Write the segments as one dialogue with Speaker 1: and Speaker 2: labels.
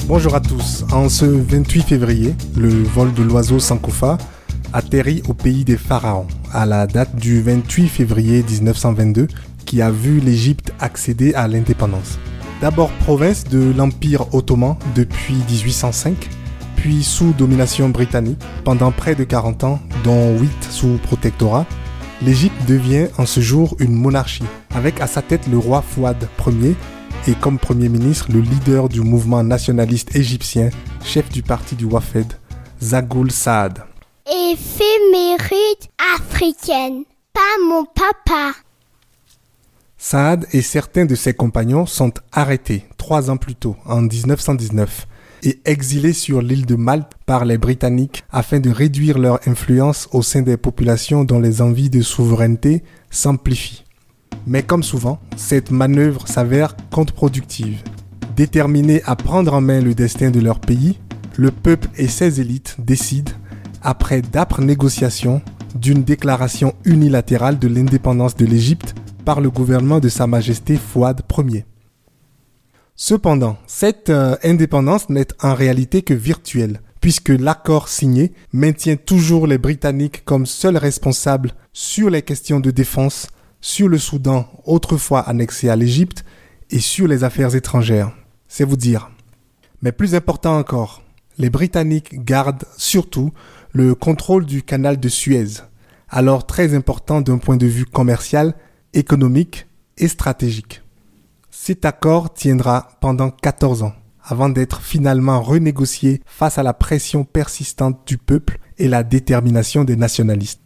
Speaker 1: Bonjour à tous. En ce 28 février, le vol de l'oiseau Sankofa atterrit au pays des pharaons, à la date du 28 février 1922, qui a vu l'Égypte accéder à l'indépendance. D'abord province de l'Empire ottoman depuis 1805, puis sous domination britannique pendant près de 40 ans, dont 8 sous protectorat, l'Égypte devient en ce jour une monarchie, avec à sa tête le roi Fouad Ier et comme Premier ministre le leader du mouvement nationaliste égyptien, chef du parti du Wafed, Zaghloul Saad.
Speaker 2: Éphéméride africaine, pas mon papa.
Speaker 1: Saad et certains de ses compagnons sont arrêtés 3 ans plus tôt, en 1919, et exilés sur l'île de Malte par les Britanniques afin de réduire leur influence au sein des populations dont les envies de souveraineté s'amplifient. Mais comme souvent, cette manœuvre s'avère contre-productive. Déterminés à prendre en main le destin de leur pays, le peuple et ses élites décident, après d'âpres négociations, d'une déclaration unilatérale de l'indépendance de l'Égypte par le gouvernement de Sa Majesté Fouad Ier. Cependant, cette indépendance n'est en réalité que virtuelle, puisque l'accord signé maintient toujours les Britanniques comme seuls responsables sur les questions de défense, sur le Soudan, autrefois annexé à l'Égypte, et sur les affaires étrangères. C'est vous dire. Mais plus important encore, les Britanniques gardent surtout le contrôle du canal de Suez, alors très important d'un point de vue commercial, économique et stratégique. Cet accord tiendra pendant 14 ans, avant d'être finalement renégocié face à la pression persistante du peuple et la détermination des nationalistes.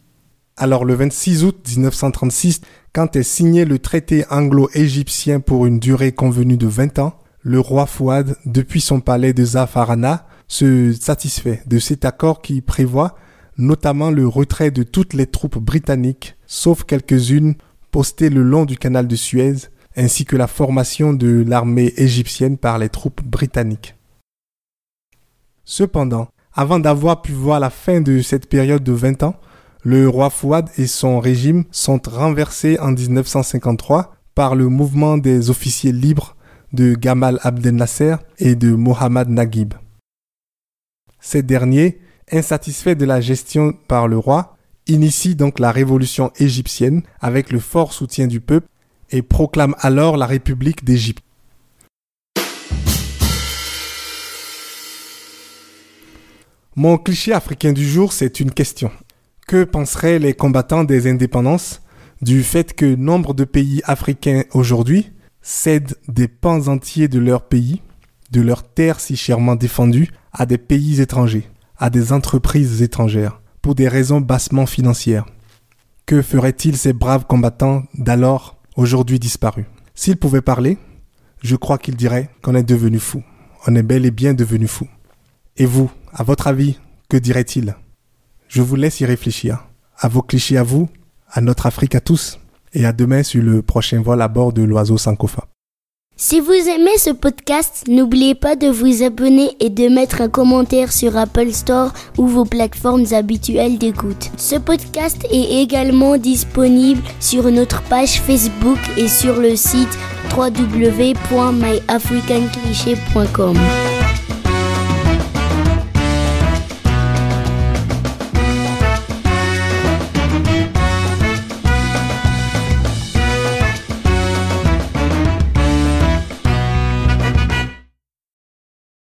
Speaker 1: Alors le 26 août 1936, quand est signé le traité anglo-égyptien pour une durée convenue de 20 ans, le roi Fouad, depuis son palais de Zafarana, se satisfait de cet accord qui prévoit notamment le retrait de toutes les troupes britanniques, sauf quelques-unes postées le long du canal de Suez, ainsi que la formation de l'armée égyptienne par les troupes britanniques. Cependant, avant d'avoir pu voir la fin de cette période de 20 ans, le roi Fouad et son régime sont renversés en 1953 par le mouvement des officiers libres de Gamal Abdel Nasser et de Mohammad Naguib. Ces derniers, insatisfaits de la gestion par le roi, initient donc la révolution égyptienne avec le fort soutien du peuple et proclament alors la République d'Égypte. Mon cliché africain du jour, c'est une question. Que penseraient les combattants des indépendances du fait que nombre de pays africains aujourd'hui cèdent des pans entiers de leur pays, de leurs terres si chèrement défendues, à des pays étrangers, à des entreprises étrangères, pour des raisons bassement financières? Que feraient-ils ces braves combattants d'alors, aujourd'hui disparus? S'ils pouvaient parler, je crois qu'ils diraient qu'on est devenu fou. On est bel et bien devenu fou. Et vous, à votre avis, que diraient-ils? Je vous laisse y réfléchir. À vos clichés à vous, à notre Afrique à tous, et à demain sur le prochain vol à bord de l'oiseau Sankofa.
Speaker 2: Si vous aimez ce podcast, n'oubliez pas de vous abonner et de mettre un commentaire sur Apple Store ou vos plateformes habituelles d'écoute. Ce podcast est également disponible sur notre page Facebook et sur le site www.myafricancliché.com.